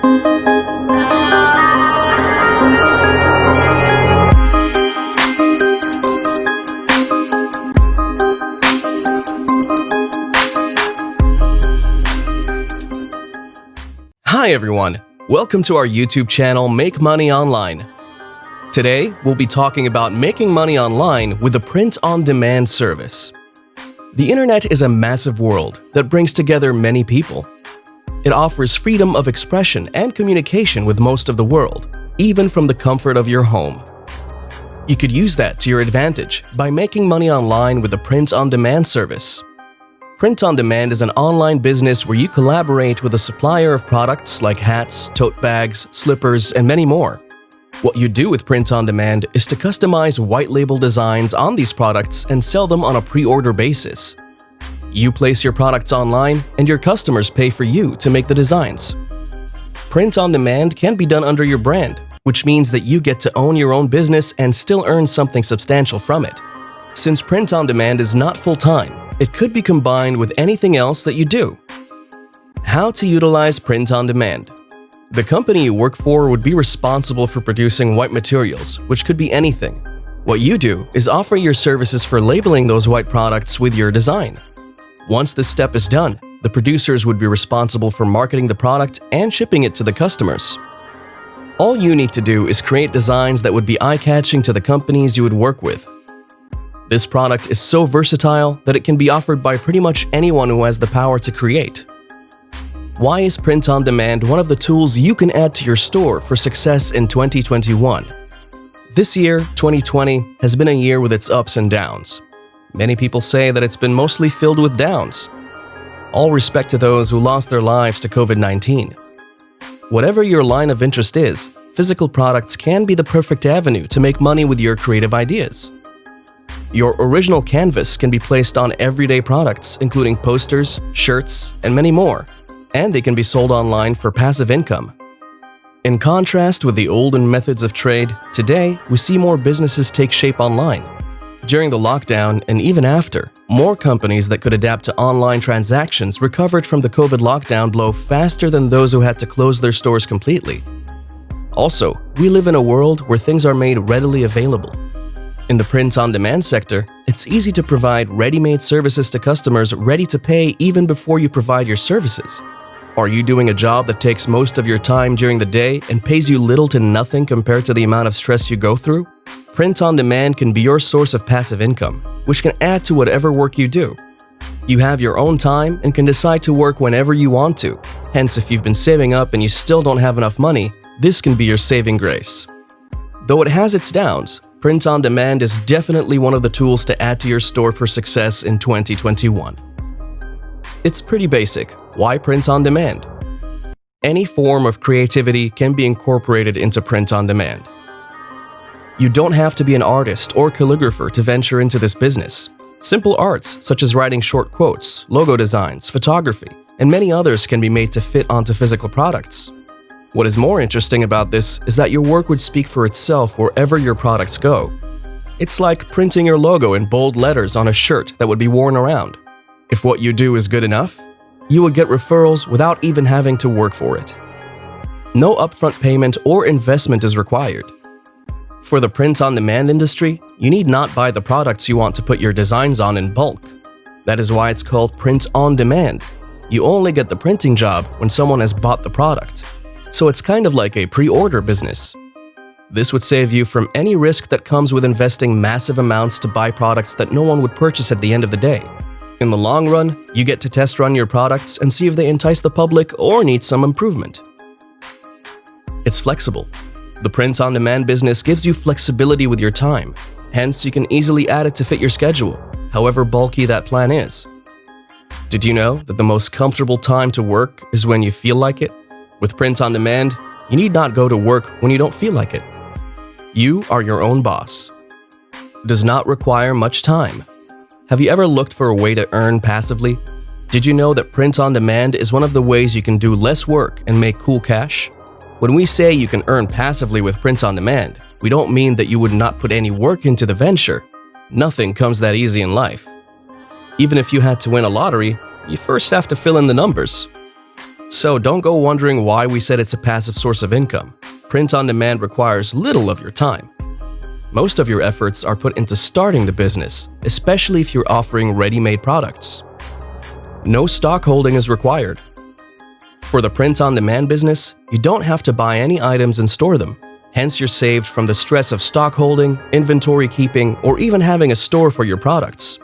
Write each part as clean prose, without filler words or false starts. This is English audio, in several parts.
Hi everyone, welcome to our YouTube channel Make Money Online. Today, we'll be talking about making money online with the print-on-demand service. The internet is a massive world that brings together many people. It offers freedom of expression and communication with most of the world, even from the comfort of your home. You could use that to your advantage by making money online with the print-on-demand service. Print-on-demand is an online business where you collaborate with a supplier of products like hats, tote bags, slippers, and many more. What you do with print-on-demand is to customize white-label designs on these products and sell them on a pre-order basis. You place your products online, and your customers pay for you to make the designs. Print-on-demand can be done under your brand, which means that you get to own your own business and still earn something substantial from it. Since print-on-demand is not full-time, it could be combined with anything else that you do. How to utilize print-on-demand. The company you work for would be responsible for producing white materials, which could be anything. What you do is offer your services for labeling those white products with your design. Once this step is done, the producers would be responsible for marketing the product and shipping it to the customers. All you need to do is create designs that would be eye-catching to the companies you would work with. This product is so versatile that it can be offered by pretty much anyone who has the power to create. Why is print-on-demand one of the tools you can add to your store for success in 2021? This year, 2020, has been a year with its ups and downs. Many people say that it's been mostly filled with downs. All respect to those who lost their lives to COVID-19. Whatever your line of interest is, physical products can be the perfect avenue to make money with your creative ideas. Your original canvas can be placed on everyday products, including posters, shirts, and many more, and they can be sold online for passive income. In contrast with the olden methods of trade, today we see more businesses take shape online. During the lockdown and even after, more companies that could adapt to online transactions recovered from the COVID lockdown blow faster than those who had to close their stores completely. Also, we live in a world where things are made readily available. In the print-on-demand sector, it's easy to provide ready-made services to customers ready to pay even before you provide your services. Are you doing a job that takes most of your time during the day and pays you little to nothing compared to the amount of stress you go through? Print-on-demand can be your source of passive income, which can add to whatever work you do. You have your own time and can decide to work whenever you want to. Hence, if you've been saving up and you still don't have enough money, this can be your saving grace. Though it has its downs, print-on-demand is definitely one of the tools to add to your store for success in 2021. It's pretty basic. Why print-on-demand? Any form of creativity can be incorporated into print-on-demand. You don't have to be an artist or calligrapher to venture into this business. Simple arts, such as writing short quotes, logo designs, photography, and many others can be made to fit onto physical products. What is more interesting about this is that your work would speak for itself wherever your products go. It's like printing your logo in bold letters on a shirt that would be worn around. If what you do is good enough, you would get referrals without even having to work for it. No upfront payment or investment is required. For the print-on-demand industry, you need not buy the products you want to put your designs on in bulk. That is why it's called print-on-demand. You only get the printing job when someone has bought the product. So it's kind of like a pre-order business. This would save you from any risk that comes with investing massive amounts to buy products that no one would purchase at the end of the day. In the long run, you get to test run your products and see if they entice the public or need some improvement. It's flexible. The print-on-demand business gives you flexibility with your time. Hence, you can easily add it to fit your schedule, however bulky that plan is. Did you know that the most comfortable time to work is when you feel like it? With print-on-demand, you need not go to work when you don't feel like it. You are your own boss. Does not require much time. Have you ever looked for a way to earn passively? Did you know that print-on-demand is one of the ways you can do less work and make cool cash? When we say you can earn passively with print-on-demand, we don't mean that you would not put any work into the venture. Nothing comes that easy in life. Even if you had to win a lottery, you first have to fill in the numbers. So don't go wondering why we said it's a passive source of income. Print on demand requires little of your time. Most of your efforts are put into starting the business, especially if you're offering ready-made products. No stockholding is required. For the print-on-demand business, you don't have to buy any items and store them. Hence, you're saved from the stress of stockholding, inventory keeping, or even having a store for your products.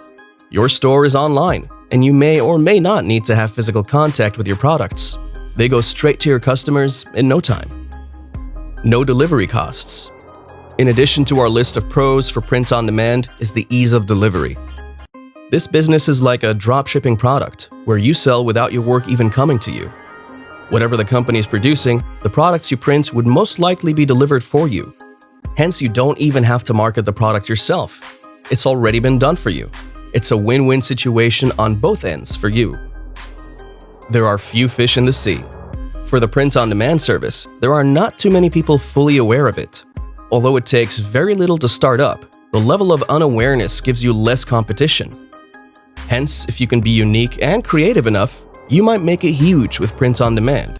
Your store is online, and you may or may not need to have physical contact with your products. They go straight to your customers in no time. No delivery costs. In addition to our list of pros for print-on-demand is the ease of delivery. This business is like a dropshipping product, where you sell without your work even coming to you. Whatever the company is producing, the products you print would most likely be delivered for you. Hence, you don't even have to market the product yourself. It's already been done for you. It's a win-win situation on both ends for you. There are few fish in the sea. For the print-on-demand service, there are not too many people fully aware of it. Although it takes very little to start up, the level of unawareness gives you less competition. Hence, if you can be unique and creative enough, you might make it huge with print-on-demand.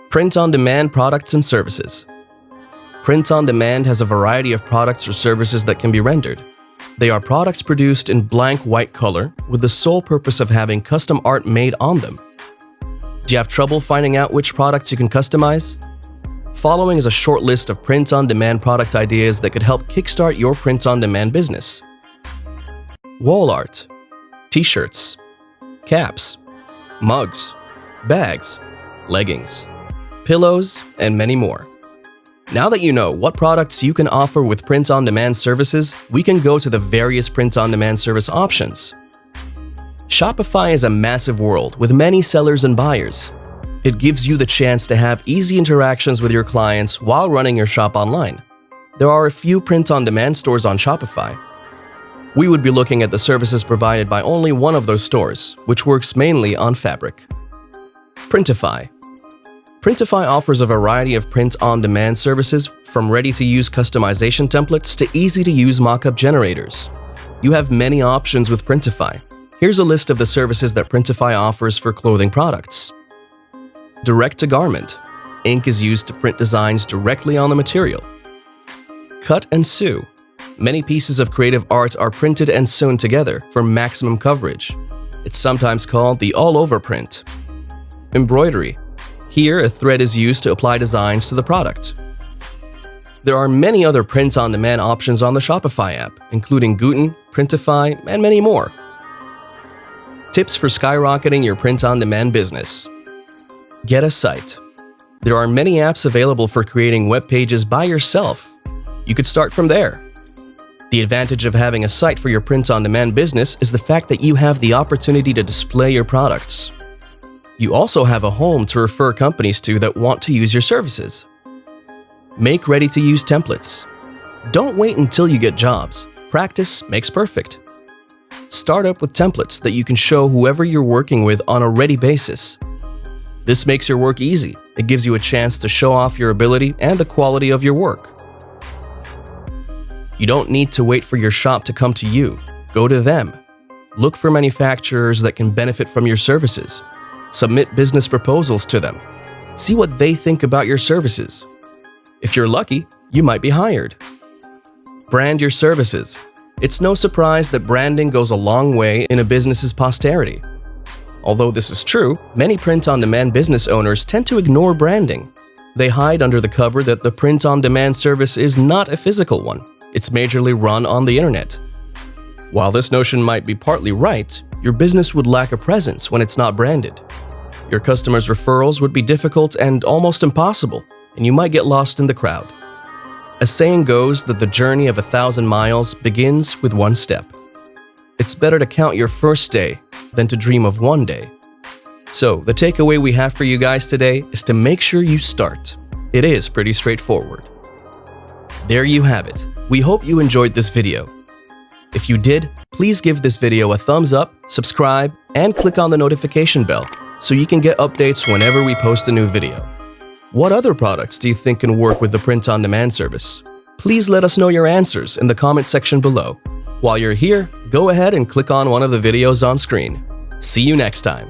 Print-on-demand products and services. Print-on-demand has a variety of products or services that can be rendered. They are products produced in blank white color with the sole purpose of having custom art made on them. Do you have trouble finding out which products you can customize? Following is a short list of print-on-demand product ideas that could help kickstart your print-on-demand business. Wall art, t-shirts, caps, mugs, bags, leggings, pillows, and many more. Now that you know what products you can offer with print-on-demand services, we can go to the various print-on-demand service options. Shopify is a massive world with many sellers and buyers. It gives you the chance to have easy interactions with your clients while running your shop online. There are a few print-on-demand stores on Shopify. We would be looking at the services provided by only one of those stores, which works mainly on fabric. Printify. Printify offers a variety of print-on-demand services, from ready-to-use customization templates to easy-to-use mockup generators. You have many options with Printify. Here's a list of the services that Printify offers for clothing products. Direct-to-garment. Ink is used to print designs directly on the material. Cut and sew. Many pieces of creative art are printed and sewn together for maximum coverage. It's sometimes called the all-over print. Embroidery. Here, a thread is used to apply designs to the product. There are many other print-on-demand options on the Shopify app, including Guten, Printify, and many more. Tips for skyrocketing your print-on-demand business. Get a site. There are many apps available for creating web pages by yourself. You could start from there. The advantage of having a site for your print-on-demand business is the fact that you have the opportunity to display your products. You also have a home to refer companies to that want to use your services. Make ready-to-use templates. Don't wait until you get jobs. Practice makes perfect. Start up with templates that you can show whoever you're working with on a ready basis. This makes your work easy. It gives you a chance to show off your ability and the quality of your work. You don't need to wait for your shop to come to you. Go to them. Look for manufacturers that can benefit from your services. Submit business proposals to them. See what they think about your services. If you're lucky, you might be hired. Brand your services. It's no surprise that branding goes a long way in a business's posterity. Although this is true, many print-on-demand business owners tend to ignore branding. They hide under the cover that the print-on-demand service is not a physical one. It's majorly run on the internet. While this notion might be partly right, your business would lack a presence when it's not branded. Your customers' referrals would be difficult and almost impossible, and you might get lost in the crowd. A saying goes that the journey of 1,000 miles begins with one step. It's better to count your first day than to dream of one day. So, the takeaway we have for you guys today is to make sure you start. It is pretty straightforward. There you have it. We hope you enjoyed this video. If you did, please give this video a thumbs up, subscribe, and click on the notification bell so you can get updates whenever we post a new video. What other products do you think can work with the print-on-demand service? Please let us know your answers in the comment section below. While you're here, go ahead and click on one of the videos on screen. See you next time.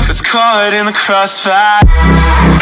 that's caught in the crossfire.